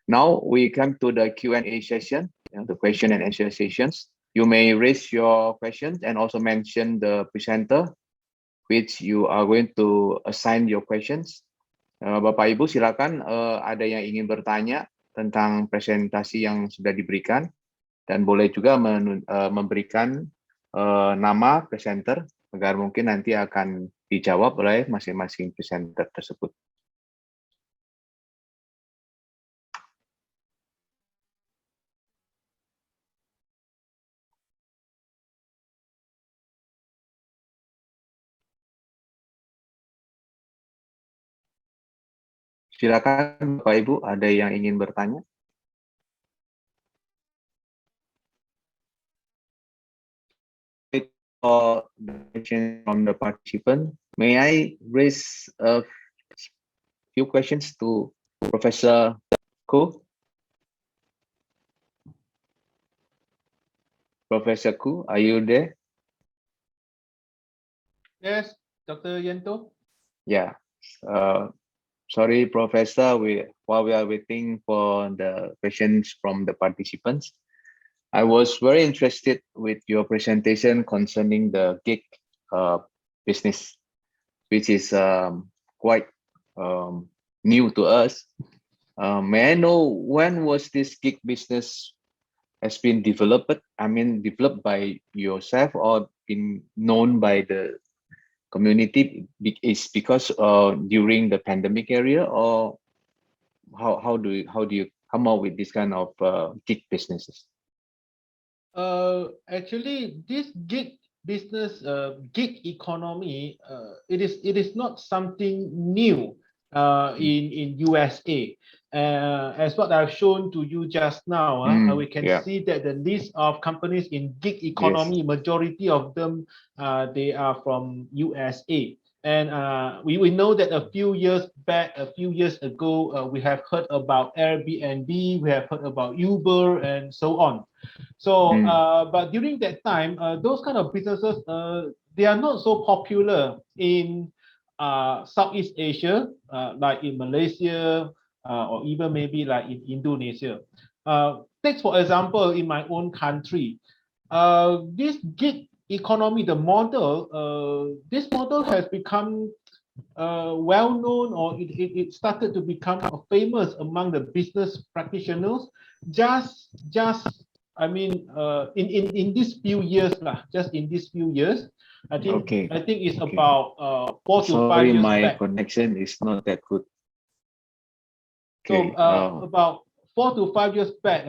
Now we come to the Q&A session, the question and answer sessions. You may raise your questions and also mention the presenter, which you are going to assign your questions. Bapak Ibu silakan, ada yang ingin bertanya tentang presentasi yang sudah diberikan, dan boleh juga memberikan nama presenter agar mungkin nanti akan dijawab oleh masing-masing presenter tersebut. Silakan Bapak Ibu, ada yang ingin bertanya? For the question from the participant, may I raise a few questions to Professor Ku? Professor Ku, are you there? Yes, Dr. Yanto. Yeah. Sorry, Professor. While we are waiting for the questions from the participants, I was very interested with your presentation concerning the gig business, which is quite new to us. May I know when was this gig business has been developed? I mean, developed by yourself or been known by the community? Is because during the pandemic area, or how do you come up with this kind of gig businesses? Actually, this gig business, gig economy, it is not something new in USA. As what I've shown to you just now, we can see that the list of companies in gig economy, majority of them, they are from USA. And we know that a few years ago, we have heard about Airbnb, we have heard about Uber, and so on. So, but during that time, those kind of businesses, they are not so popular in Southeast Asia, like in Malaysia, or even maybe like in Indonesia. Take for example, in my own country, this gig economy, the model, this model has become well known, or it started to become famous among the business practitioners just I mean in these few years lah, just in these few years. I think it's about 4 to 5 years my back. connection is not that good. So about 4 to 5 years back,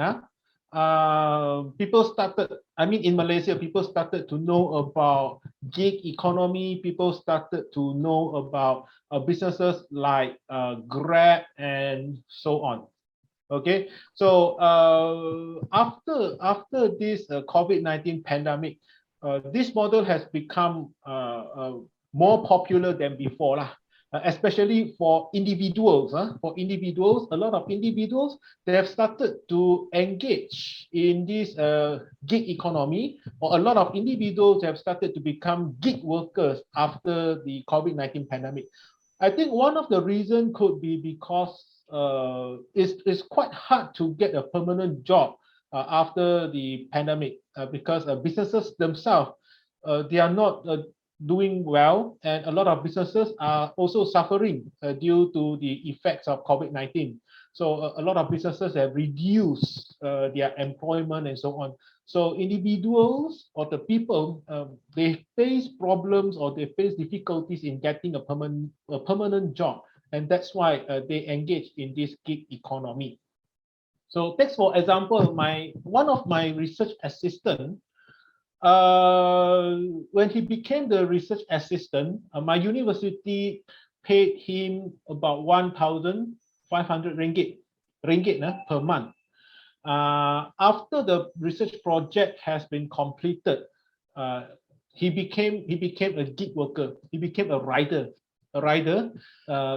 people started, I mean in Malaysia, people started to know about gig economy. People started to know about businesses like Grab and so on. Okay, so after this COVID-19 pandemic, this model has become more popular than before lah. Especially for individuals. For individuals, a lot of individuals, they have started to engage in this gig economy, or a lot of individuals have started to become gig workers after the COVID-19 pandemic. I think one of the reasons could be because it's quite hard to get a permanent job after the pandemic, because businesses themselves, they are not doing well, and a lot of businesses are also suffering due to the effects of COVID-19. So a lot of businesses have reduced their employment and so on. So individuals or the people, they face problems or they face difficulties in getting a permanent job, and that's why they engage in this gig economy. So take for example, one of my research assistant. When he became the research assistant, my university paid him about 1,500 ringgit per month. After the research project has been completed, he became a gig worker. He became a rider,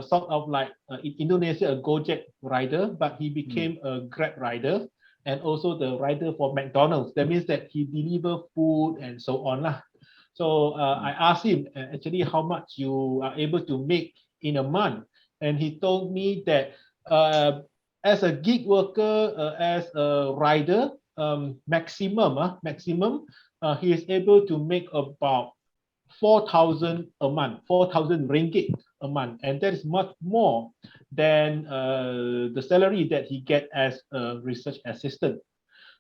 sort of like in Indonesia a Gojek rider, but he became a Grab rider. And also the rider for McDonald's. That means that he deliver food and so on lah. So I asked him actually how much you are able to make in a month, and he told me that as a gig worker, as a rider, maximum, he is able to make about 4,000 a month, 4,000 ringgit a month, and that is much more than the salary that he get as a research assistant.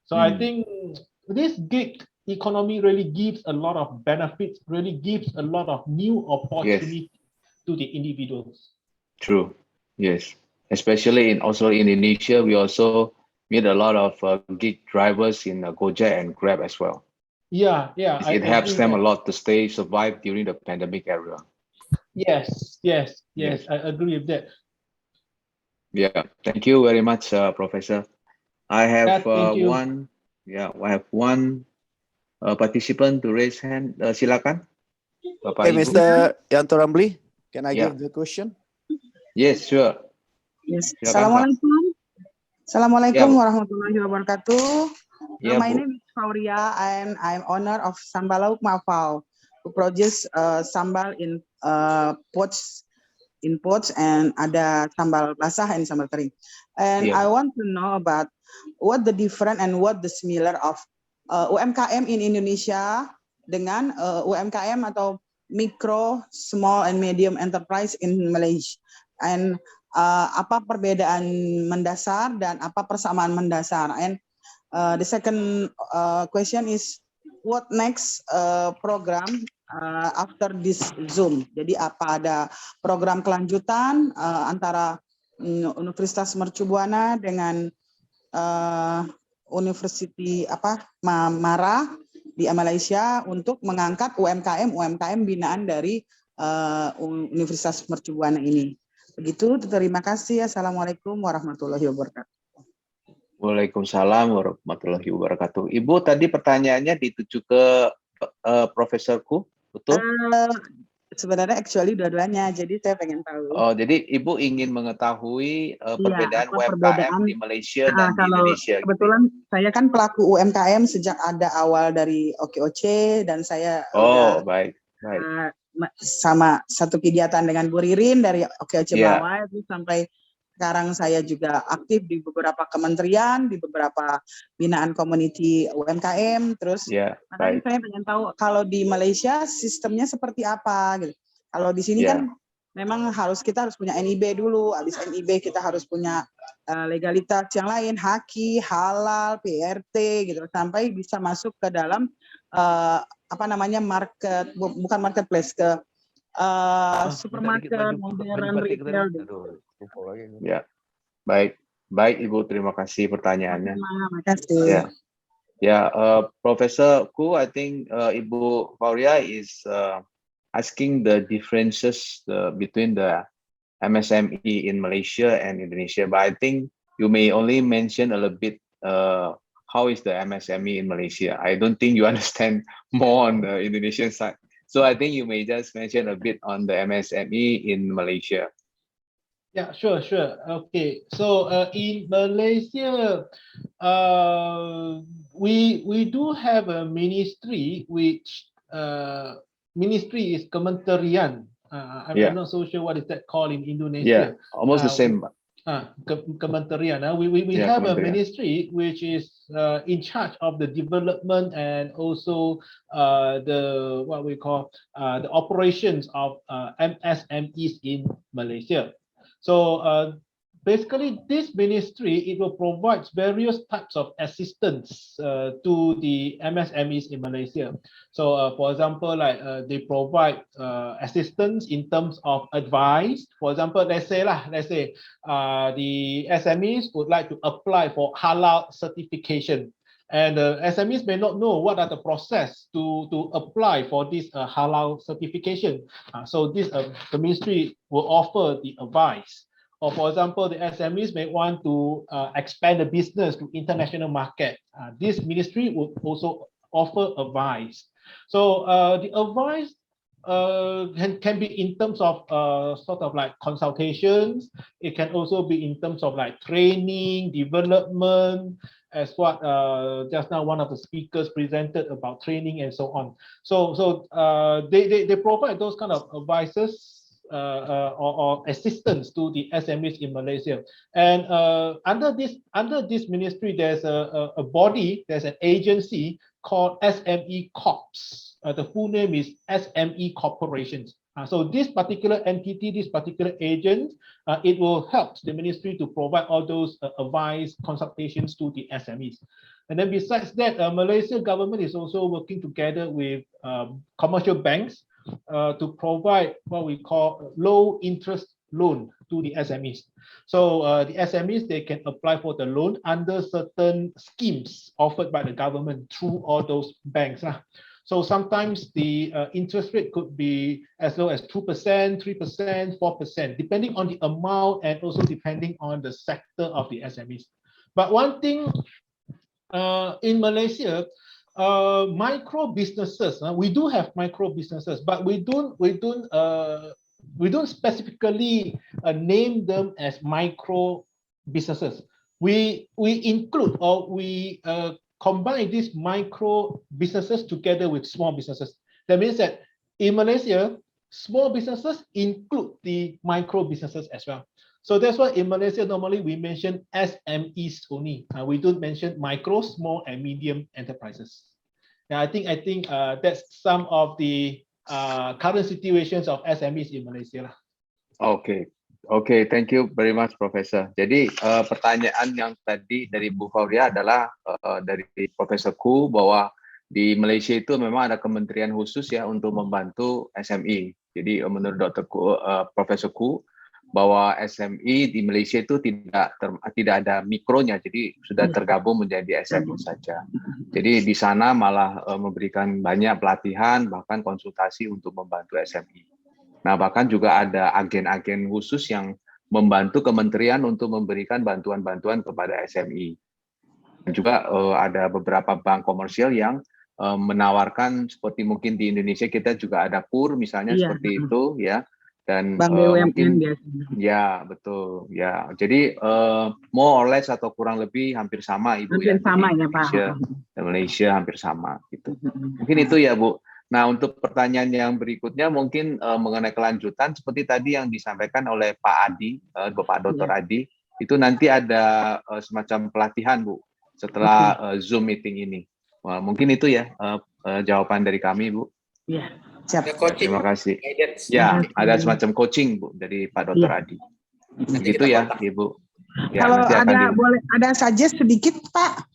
So I think this gig economy really gives a lot of benefits, really gives a lot of new opportunities to the individuals. True. Yes. Especially also in Indonesia, we also meet a lot of gig drivers in Gojek and Grab as well. Yeah, I It helps agree them a that. lot to survive during the pandemic era. Yes, I agree with that. Yeah. Thank you very much, Professor. I have Thank you. I have one participant to raise hand. Silakan, Bapak Hey, Ibu. Mr. Yanto Ramli, can I Yeah. give the question? Yes, sure. Yes. Silakan, Kak. Assalamualaikum. Assalamualaikum Ya, Bu. warahmatullahi wabarakatuh. Ya, My Bu. name is Fauria and I'm owner of Sambal Lauk Mafau, who produce sambal in pots and ada sambal basah and sambal kering. And Yeah. I want to know about what the different and what the similar of UMKM in Indonesia dengan UMKM atau micro, small and medium enterprise in Malaysia. And apa perbedaan mendasar dan apa persamaan mendasar. And the second question is what next program after this Zoom. Jadi apa ada program kelanjutan antara Universitas Mercu Buana dengan Universiti Mara di Malaysia untuk mengangkat UMKM binaan dari Universitas Mercu Buana ini. Begitu, terima kasih. Assalamualaikum warahmatullahi wabarakatuh. Waalaikumsalam warahmatullahi wabarakatuh. Ibu tadi pertanyaannya dituju ke profesorku, betul? Sebenarnya actually dua-duanya, jadi saya pengen tahu. Oh, jadi Ibu ingin mengetahui perbedaan apa UMKM perbedaan di Malaysia dan di kalau Indonesia. kebetulan saya kan pelaku UMKM sejak ada awal dari OKOC dan saya baik. sama satu kegiatan dengan Bu Ririn dari OKOC Bawah itu sampai sekarang saya juga aktif di beberapa kementerian, di beberapa binaan community UMKM. Terus makanya saya pengen tahu kalau di Malaysia sistemnya seperti apa gitu. Kalau di sini kan memang kita harus punya NIB dulu, habis NIB kita harus punya legalitas yang lain, haki, halal, PRT gitu sampai bisa masuk ke dalam market, bukan marketplace, ke supermarket, modern retail gitu. Ya, baik Ibu, terima kasih pertanyaannya. Terima kasih. Profesorku, I think Ibu Fauria is asking the differences between the MSME in Malaysia and Indonesia, but I think you may only mention a little bit how is the MSME in Malaysia. I don't think you understand more on the Indonesian side. So I think you may just mention a bit on the MSME in Malaysia. Yeah, sure. Okay, so in Malaysia, we do have a ministry which ministry is Kementerian. I'm not so sure what is that called in Indonesia. Yeah, almost the same. Kementerian. We have a ministry which is in charge of the development and also the what we call the operations of MSMEs in Malaysia. So basically, this ministry, it will provide various types of assistance to the MSMEs in Malaysia. So for example, like they provide assistance in terms of advice. For example, let's say the SMEs would like to apply for halal certification. And SMEs may not know what are the process to apply for this halal certification. So the ministry will offer the advice. Or for example, the SMEs may want to expand the business to international market. This ministry would also offer advice. So the advice can be in terms of sort of like consultations. It can also be in terms of like training, development, as what just now one of the speakers presented about training and so on. So they provide those kind of advices or assistance to the SMEs in Malaysia. And under this ministry, there's a body, there's an agency called SME Corps. The full name is SME Corporations. So this particular entity, this particular agent, it will help the ministry to provide all those advice, consultations to the SMEs. And then besides that, Malaysia government is also working together with commercial banks to provide what we call low interest loan to the SMEs. So the SMEs, they can apply for the loan under certain schemes offered by the government through all those banks. So sometimes the interest rate could be as low as 2%, 3%, 4%, depending on the amount and also depending on the sector of the SMEs. But one thing in Malaysia, micro businesses, we do have micro businesses, but we don't specifically name them as micro businesses. We include or we combine these micro businesses together with small businesses. That means that in Malaysia, small businesses include the micro businesses as well. So that's why in Malaysia, normally we mention SMEs only. We don't mention micro, small, and medium enterprises. Now, I think that's some of the current situations of SMEs in Malaysia. Oke, thank you very much, Profesor. Jadi pertanyaan yang tadi dari Bu Fauria adalah dari Profesor Ku bahwa di Malaysia itu memang ada kementerian khusus ya untuk membantu SME. Jadi menurut Dr. Ku, Profesor Ku, bahwa SME di Malaysia itu tidak ada mikronya, jadi sudah tergabung menjadi SME saja. Jadi di sana malah memberikan banyak pelatihan, bahkan konsultasi untuk membantu SME. Nah, bahkan juga ada agen-agen khusus yang membantu kementerian untuk memberikan bantuan-bantuan kepada SME. Dan juga ada beberapa bank komersial yang menawarkan, seperti mungkin di Indonesia kita juga ada KUR misalnya, seperti itu ya. Dan Bank BUMN mungkin biasanya. ya betul ya. Jadi more or less atau kurang lebih hampir sama Ibu ya. Hampir sama ya Pak. Malaysia hampir sama gitu. Mungkin itu ya Bu. Nah, untuk pertanyaan yang berikutnya mungkin mengenai kelanjutan seperti tadi yang disampaikan oleh Pak Adi, Bapak Dr. Adi, itu nanti ada semacam pelatihan Bu setelah Zoom meeting ini. Mungkin itu ya jawaban dari kami Bu. Iya. Siap. Terima kasih. Ya, ada semacam coaching Bu dari Pak Dr. Adi. Begitu ya, Ibu. Ya, kalau nanti boleh ada suggest sedikit Pak.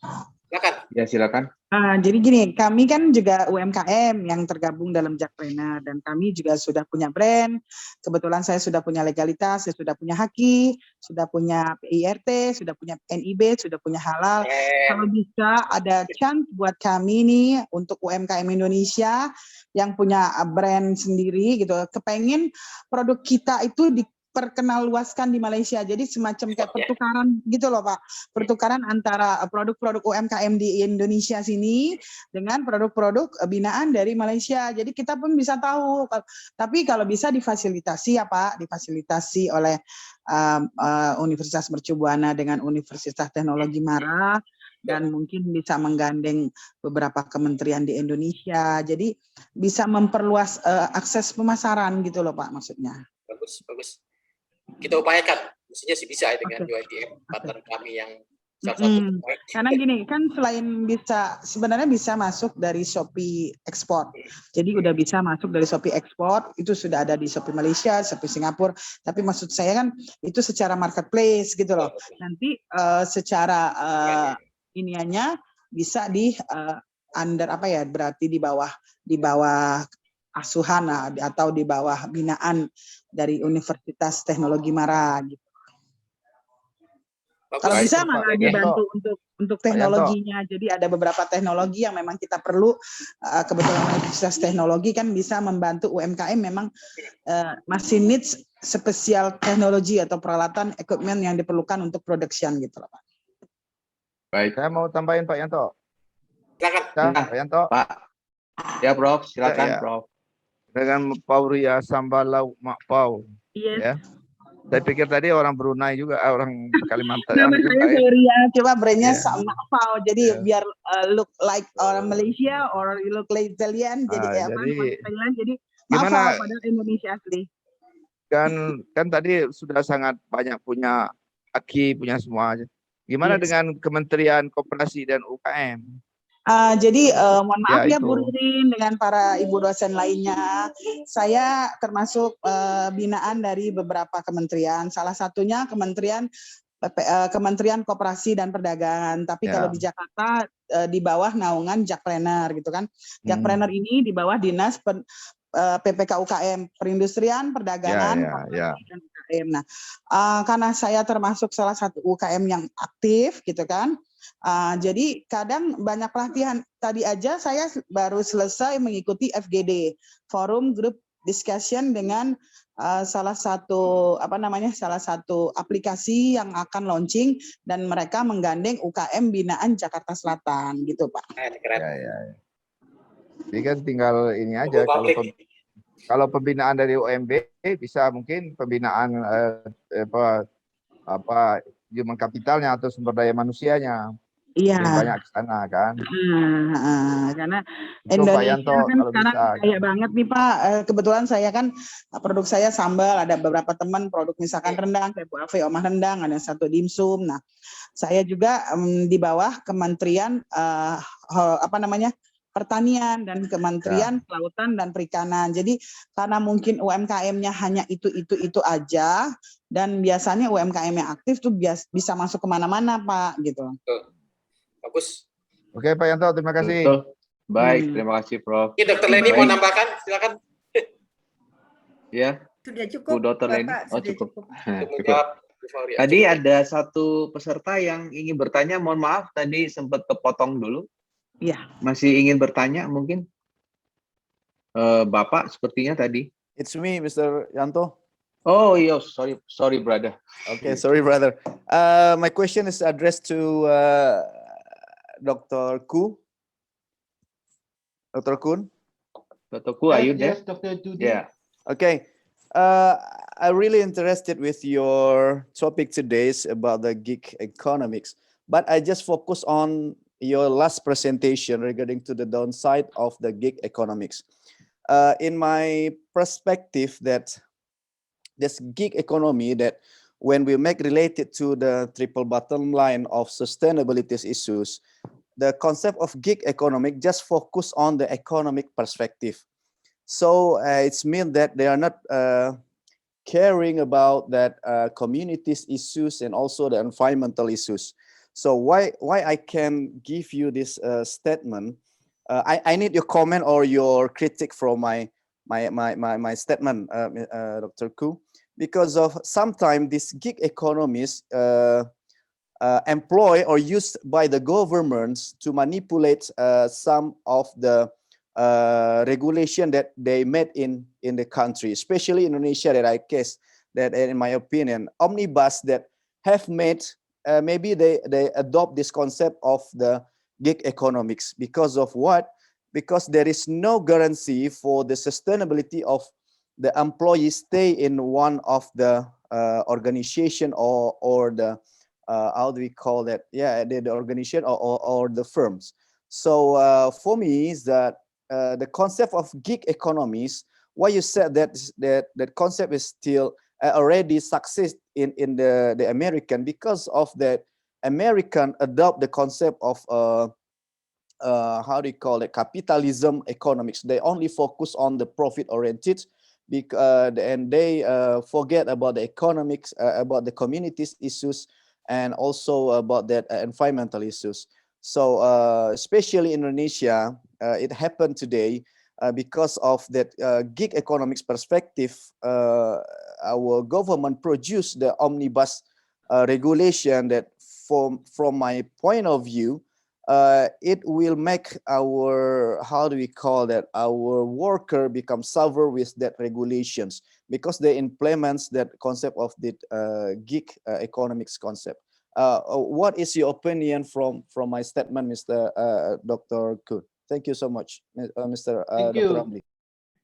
Silakan. Ya, silakan. Jadi gini, kami kan juga UMKM yang tergabung dalam Jakpreneur dan kami juga sudah punya brand. Kebetulan saya sudah punya legalitas, saya sudah punya haki, sudah punya PIRT, sudah punya NIB, sudah punya halal. Kalau bisa ada chance buat kami nih untuk UMKM Indonesia yang punya brand sendiri gitu, kepengen produk kita itu diperkenalluaskan di Malaysia. Jadi semacam kayak pertukaran gitu loh Pak. Pertukaran antara produk-produk UMKM di Indonesia sini dengan produk-produk binaan dari Malaysia. Jadi kita pun bisa tahu. Tapi kalau bisa difasilitasi ya Pak, difasilitasi oleh Universitas Mercu Buana dengan Universitas Teknologi Mara, dan mungkin bisa menggandeng beberapa kementerian di Indonesia. Jadi bisa memperluas akses pemasaran gitu loh Pak maksudnya. Bagus. Kita upayakan, mestinya sih bisa ya dengan UITM partner kami yang salah satu. Karena gini, kan selain bisa, sebenarnya bisa masuk dari Shopee Export. Jadi udah bisa masuk dari Shopee Export, itu sudah ada di Shopee Malaysia, Shopee Singapura. Tapi maksud saya kan itu secara marketplace gitu loh. Nanti secara iniannya bisa di under apa ya, berarti di bawah asuhan atau di bawah binaan dari Universitas Teknologi Mara gitu. Kalau bisa malah dibantu untuk teknologinya. Jadi ada beberapa teknologi yang memang kita perlu. Kebetulan Universitas Teknologi kan bisa membantu UMKM memang masih needs spesial teknologi atau peralatan equipment yang diperlukan untuk production gitu loh Pak. Baik, saya mau tambahin Pak Yanto. Silakan. Pak Yanto. Pak. Ya Prof, silakan Ya. Prof. Dengan Pauria Sambalau Makpau. Iya. Ya. Saya pikir tadi orang Brunei juga, orang Kalimantan. Nama saya Gloria, coba brandnya Yeah. sama Pau, jadi biar look like orang Malaysia or you look like Italian, jadi Jadi Thailand, jadi gimana- Pau padahal Indonesia asli. Kan tadi sudah sangat banyak punya aki, punya semua. Gimana Yes. dengan Kementerian Koperasi dan UKM? Jadi mohon maaf ya Ya, Bu itu. Ririn dengan para ibu dosen lainnya. Saya termasuk binaan dari beberapa kementerian. Salah satunya Kementerian Koperasi dan Perdagangan. Tapi kalau Ya. di Jakarta di bawah naungan Jakpreneur gitu kan. Jakpreneur ini di bawah Dinas PPK UKM, Perindustrian, Perdagangan, Koperasi dan UKM. Nah, karena saya termasuk salah satu UKM yang aktif gitu kan. Jadi kadang banyak pelatihan. Tadi aja saya baru selesai mengikuti FGD, Forum Group Discussion dengan salah satu aplikasi yang akan launching dan mereka menggandeng UKM binaan Jakarta Selatan gitu Pak. Keren. Ya. Jadi kan tinggal ini aja kalau pembinaan dari UMB bisa mungkin pembinaan human capitalnya atau sumber daya manusianya. Iya. Lebih banyak ke sana kan. Karena Itu Pak Indonesia Yanto kan kalau sekarang bisa. kaya banget nih Pak. Kebetulan saya kan produk saya sambal, ada beberapa teman produk misalkan rendang, kayak Bu Afi Omah rendang, ada satu dimsum. Nah, saya juga di bawah Kementerian Pertanian dan Kementerian Kelautan dan Perikanan. Jadi karena mungkin UMKM-nya hanya itu aja, dan biasanya UMKM yang aktif tuh bisa masuk kemana-mana Pak gitu. Bagus. Oke Pak Yanto, terima kasih. Betul. Baik, terima kasih Prof. Oke, Dr. Leni mau nambahkan, silakan. Ya. Sudah cukup, Bu Dr. Leni. Bapak, Oh, sudah cukup. Untuk Cukup. menjawab Bu Fauria. Tadi ada satu peserta yang ingin bertanya, mohon maaf tadi sempat kepotong dulu. Iya. Masih ingin bertanya mungkin? Bapak sepertinya tadi. It's me, Mr. Yanto. Oh iya, sorry brother. Okay, sorry, brother. My question is addressed to Dr. Ku. Dr. Kun. Dr. Ku, are you there? Yes, Dr. Dudi. Yeah. Okay. I'm really interested with your topic today about the gig economics, but I just focus on your last presentation regarding to the downside of the gig economics. In my perspective, that this gig economy, that when we make related to the triple bottom line of sustainability issues, the concept of gig economic just focus on the economic perspective. So it's mean that they are not caring about that communities issues and also the environmental issues. So why I can give you this statement? I need your comment or your critique from my statement, Dr. Ku, because of sometimes these gig economies employ or used by the governments to manipulate some of the regulation that they made in the country, especially Indonesia, that I guess that in my opinion, omnibus that have made maybe they adopt this concept of the gig economics because of what? Because there is no guarantee for the sustainability of the employees stay in one of the organization or the how do we call that? Yeah, the organization or the firms. So for me is that the concept of gig economies, why you said that concept is still already success in the American, because of that American adopt the concept of how do you call it, capitalism economics. They only focus on the profit oriented, and they forget about the economics, about the communities issues, and also about that environmental issues. So especially in Indonesia, it happened today because of that gig economics perspective. Our government produced the omnibus regulation that, from my point of view, it will make our, how do we call that, our worker become suffer with that regulations, because they implements that concept of the gig economics concept. What is your opinion from my statement, Mr. Dr. Kun? Thank you so much, Mr. Thank Dr. you. Ramli.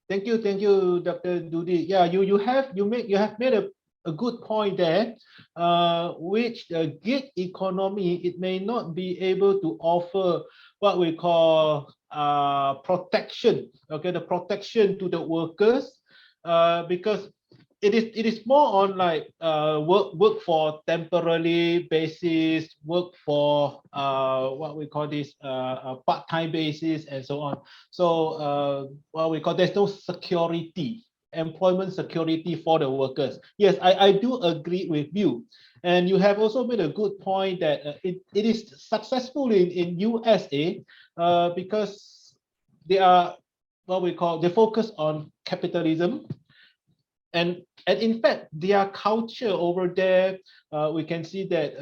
Thank you, Dr. Dudi. Yeah, you have made a good point there, which the gig economy, it may not be able to offer what we call protection. Okay, the protection to the workers, because it is more on like work for temporary basis, work for what we call this part-time basis, and so on. So what we call, there's no security, employment security for the workers. Yes, I do agree with you. And you have also made a good point that it is successful in USA because they are what we call, they focus on capitalism. And in fact, their culture over there, we can see that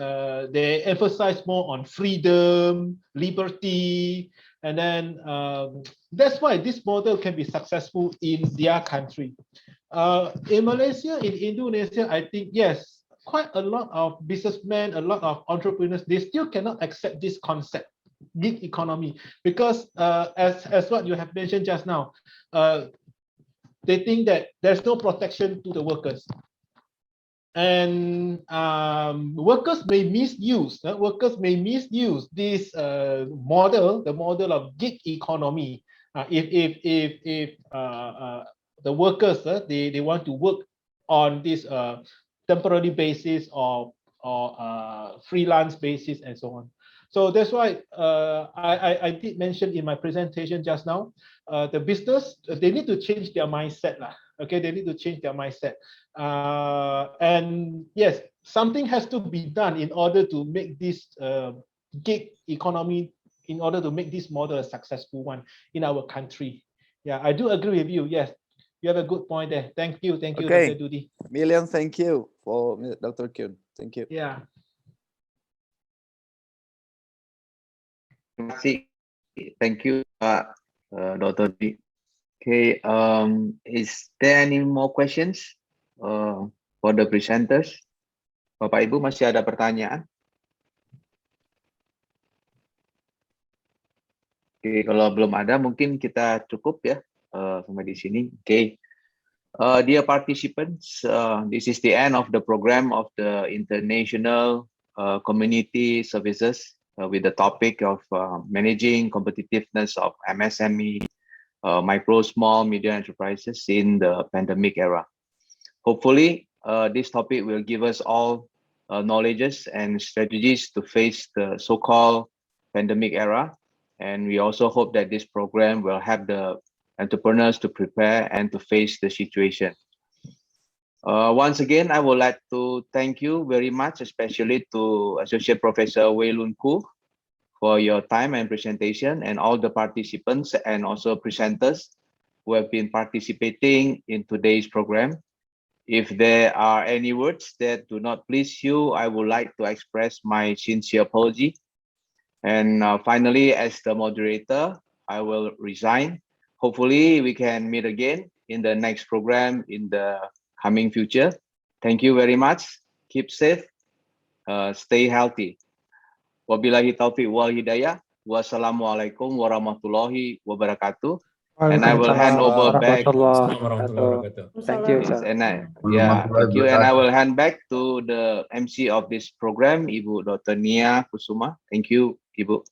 they emphasize more on freedom, liberty, and then that's why this model can be successful in their country. In Malaysia, in Indonesia, I think, yes, quite a lot of businessmen, a lot of entrepreneurs, they still cannot accept this concept, gig economy, because as what you have mentioned just now, they think that there's no protection to the workers. And workers may misuse this model, the model of gig economy. If the workers they want to work on this temporary basis or freelance basis and so on. So that's why I did mention in my presentation just now, the business, they need to change their mindset lah. Okay, they need to change their mindset. And yes, something has to be done in order to make this gig economy, in order to make this model a successful one in our country. Yeah, I do agree with you. Yes, you have a good point there. Thank you, Okay. Dr. Dudi. Million thank you for Dr. Kyun. Thank you. Yeah. Thank you, Dr. D. Okay, is there any more questions for the presenters? Bapak Ibu, masih ada pertanyaan? Oke, kalau belum ada, mungkin kita cukup ya sampai di sini. Oke, dear participants, this is the end of the program of the International Community Services with the topic of managing competitiveness of MSME, micro, small, medium enterprises in the pandemic era. Hopefully, this topic will give us all knowledges and strategies to face the so-called pandemic era. And we also hope that this program will help the entrepreneurs to prepare and to face the situation. Once again, I would like to thank you very much, especially to Associate Professor Wei Lun Koo for your time and presentation, and all the participants and also presenters who have been participating in today's program. If there are any words that do not please you, I would like to express my sincere apology. And finally, as the moderator, I will resign. Hopefully, we can meet again in the next program in the coming future. Thank you very much. Keep safe. Stay healthy. Wabillahi taufiq wal hidayah. Wassalamualaikum warahmatullahi wabarakatuh. And I will hand over back. Thank you, sir. And thank you. And I will hand back to the MC of this program, Ibu Dr. Nia Kusuma. Thank you, Ibu.